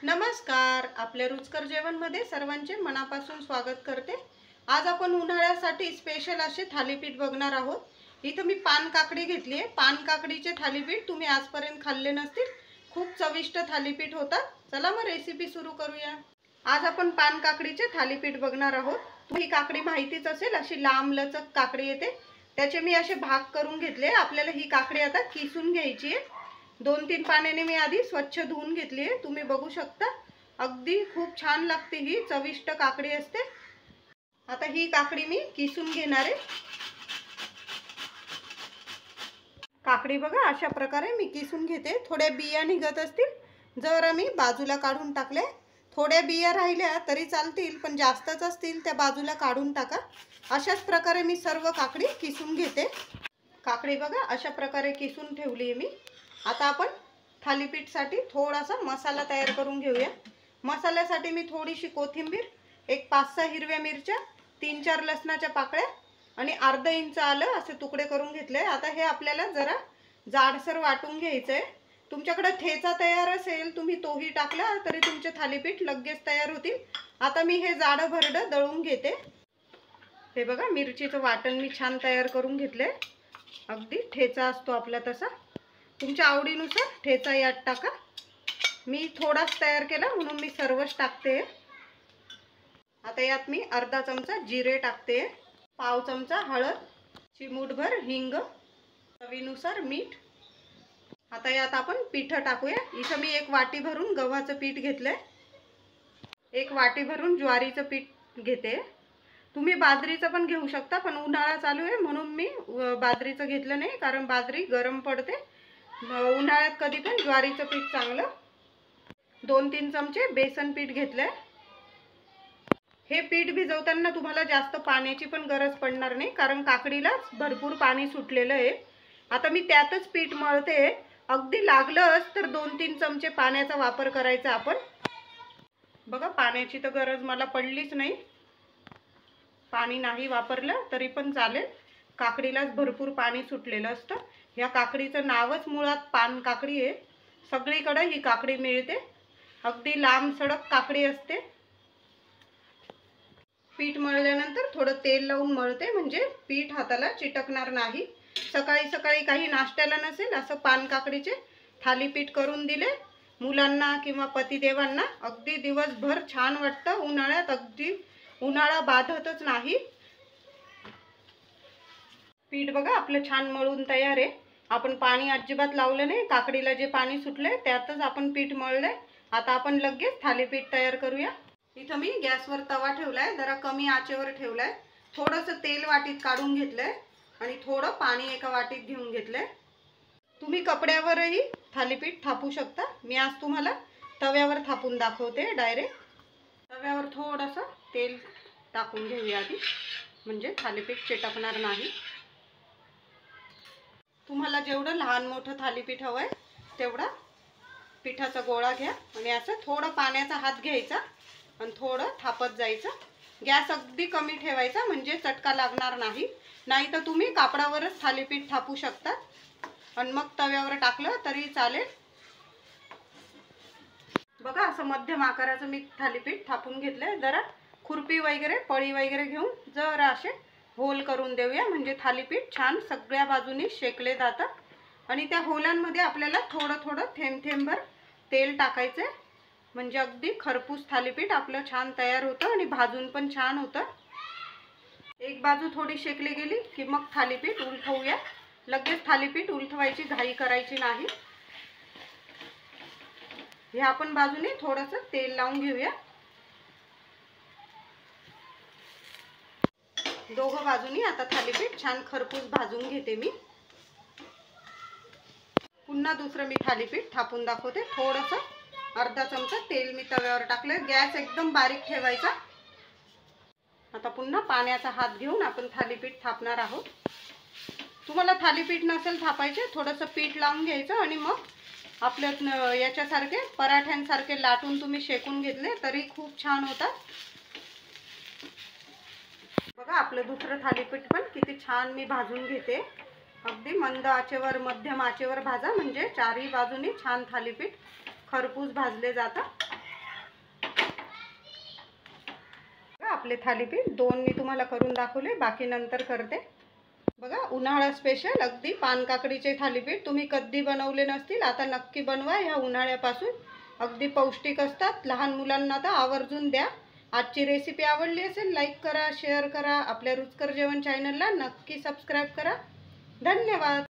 नमस्कार. आपल्या रुचकर जेवणमध्ये सर्वांचे मनापासून स्वागत करते. आज आपण उन्हाळ्यासाठी स्पेशल असे थालीपीठ बघणार आहोत. इथं मी पान काकडी घेतली आहे. पान काकडीचे थालीपीठ तुम्ही आजपर्यंत खाल्ले नसतील. खूप चविष्ट थालीपीठ होतात. चला मग रेसिपी सुरू करूया. आज आपण पान काकडीचे थालीपीठ बघणार आहोत. तुम्ही काकडी माहितीच असेल, अशी लांब लचक काकडी येते. त्याचे मी असे भाग करून घेतले. आपल्याला ही काकडी आता किसून घ्यायची आहे. 2-3 पाण्याने मी आधी स्वच्छ धुवून घेतली आहे. तुम्ही बघू शकता, अगदी खूप छान लागते, ही चविष्ट काकडी असते. आता ही काकडी मी किसून घेणार आहे. काकडी बघा अशा प्रकारे मी किसून घेते. थोड्या बिया निघत असतील, जर मी बाजूला काढून टाकले. थोड्या बिया राहिल्या तरी चालतील, पण जास्तच असतील त्या बाजूला काढून टाका. अशाच प्रकारे मी सर्व काकडी किसून घेते. काकडी बघा अशा प्रकारे किसून ठेवली आहे मी. आता आपण थालीपीठसाठी थोडासा मसाला तयार करून घेऊया. मसाल्यासाठी मी थोडीशी कोथिंबीर, एक 5-6 हिरव्या मिरच्या, 3-4 लसणाच्या पाकळ्या आणि अर्धा इंच आलं असे तुकडे करून घेतले. आता हे आपल्याला जरा जाडसर वाटून घ्यायचं आहे. तुमच्याकडे ठेचा तयार असेल, तुम्ही तोही टाकला तरी तुमचे थालीपीठ लगेच तयार होतील. आता मी हे जाडं भरडं दळून घेते. हे बघा मिरचीचं वाटण मी छान तयार करून घेतले. अगदी ठेचा असतो आपला तसा. तुमच्या आवडीनुसार ठेचा यात टाका. मी थोडाच तयार केला म्हणून मी सर्वच टाकते. आता यात मी अर्धा चमचा जिरे टाकते, पाव चमचा हळद, चिमूटभर हिंग, चवीनुसार मीठ. आता यात आपण पीठ टाकूया. इथं मी 1 वाटी भरून गव्हाचं पीठ घेतलंय, 1 वाटी भरून ज्वारीचं पीठ घेते. तुम्ही बाजरीचं पण घेऊ शकता, पण उन्हाळा चालू आहे म्हणून मी बाजरीचं घेतलं नाही, कारण बाजरी गरम पडते. उन्हाळ्यात कधी पण ज्वारीचं पीठ चांगलं. 2-3 चमचे बेसन पीठ घेतलंय. हे पीठ भिजवताना तुम्हाला जास्त पाण्याची पण गरज पडणार नाही, कारण काकडीला भरपूर पाणी सुटलेलं आहे. आता मी त्यातच पीठ मळते. अगदी लागलंच तर 2-3 चमचे पाण्याचा वापर करायचा आपण. बघा पाण्याची तर गरज मला पडलीच नाही. पाणी नाही वापरलं तरी पण चालेल, काकडीलाच भरपूर पाणी सुटलेलं असतं. या काकडीचं नावच मुळात पान काकडी आहे. सगळीकडे ही काकडी मिळते. अगदी लांब सडक काकडी असते. पीठ मळल्यानंतर थोडं तेल लावून मळते, म्हणजे पीठ हाताला चिटकणार नाही. सकाळी सकाळी काही नाश्त्याला नसेल असं पान काकडीचे थालीपीठ करून दिले मुलांना किंवा पतिदेवांना, अगदी दिवसभर छान वाटतं. उन्हाळ्यात अगदी उन्हाळा बाधतच नाही. पीठ बघा आपलं छान मळून तयार आहे. आपण पाणी अजिबात लावलं नाही. काकडीला जे पाणी सुटले त्यातच आपण पीठ मळले. आता आपण लगेच थालीपीठ तयार करूया. इथं मी गॅसवर तवा ठेवलाय, जरा कमी आचेवर ठेवलाय. थोडंसं तेल वाटीत काढून घेतलंय आणि थोडं पाणी एका वाटीत घेऊन घेतलंय. तुम्ही कपड्यावरही थालीपीठ थापू शकता. मी आज तुम्हाला तव्यावर थापून दाखवते डायरेक्ट. तव्यावर थोडंसं तेल टाकून घेऊया आधी, म्हणजे थालीपीठ चिटकणार नाही. तुम्हाला जेवढं लहान मोठं थालीपीठ हवं आहे तेवढा पिठाचा गोळा घ्या आणि असं थोडं पाण्याचा हात घ्यायचा आणि थोडं थापत जायचं. गॅस अगदी कमी ठेवायचा, म्हणजे चटका लागणार नाही. नाही तर तुम्ही कापडावरच थालीपीठ थापू शकता आणि मग तव्यावर टाकलं तरी चालेल. बघा असं मध्यम आकाराचं मी थालीपीठ थापून घेतलंय. जरा खुरपी वगैरे पळी वगैरे घेऊन जरा असे होल करून देऊया, म्हणजे थालीपीठ छान सगळ्या बाजूनी शेकले जातं. आणि त्या होलांमध्ये आपल्याला थोडं थोडं थेंब थेंबभर तेल टाकायचं, म्हणजे अगदी खरपूस थालीपीठ आपलं छान तयार होतं आणि भाजून पण छान होतं. एक बाजू थोडी शेकली गेली की मग थालीपीठ उलटवूया. लगेच थालीपीठ उलटवायची घाई करायची नाही. ह्या आपण बाजूने थोडंसं तेल लावून घेऊया. दोघं बाजूनी आता थालीपीठ छान खरपूस भाजून घेते मी. पुन्हा दुसरं मी थालीपीठ थापून दाखवते. थोडंसं अर्धा चमचा तेल मी तव्यावर टाकले. गॅस एकदम बारीक ठेवायचा. आता पुन्हा पाण्याचा हात घेऊन आपण थालीपीठ थापणार आहोत. तुम्हाला थालीपीठ नसेल थापायचे, थोडंसं पीठ लावून घ्यायचं आणि मग आपल्या याच्यासारखे पराठ्यांसारखे लाटून तुम्ही शेकून घेतले तरी खूप छान होतात. बघा आपलं दुसरं थालीपीठ पण किती छान मी भाजून घेते. अगदी मंद आचेवर, मध्यम आचेवर भाजा, म्हणजे चारही बाजूनी छान थालीपीठ खरपूस भाजले जातात. आपले थालीपीठ 2 मी तुम्हाला करून दाखवले, बाकी नंतर करते. बघा उन्हाळा स्पेशल अगदी पानकाकडीचे थालीपीठ तुम्ही कधी बनवले नसतील, आता नक्की बनवा. ह्या उन्हाळ्यापासून अगदी पौष्टिक असतात. लहान मुलांना तर आवर्जून द्या. आजची रेसिपी आवडली असेल लाईक करा, शेअर करा. आपल्या रुचकर जेवण चॅनलला नक्की सबस्क्राईब करा. धन्यवाद.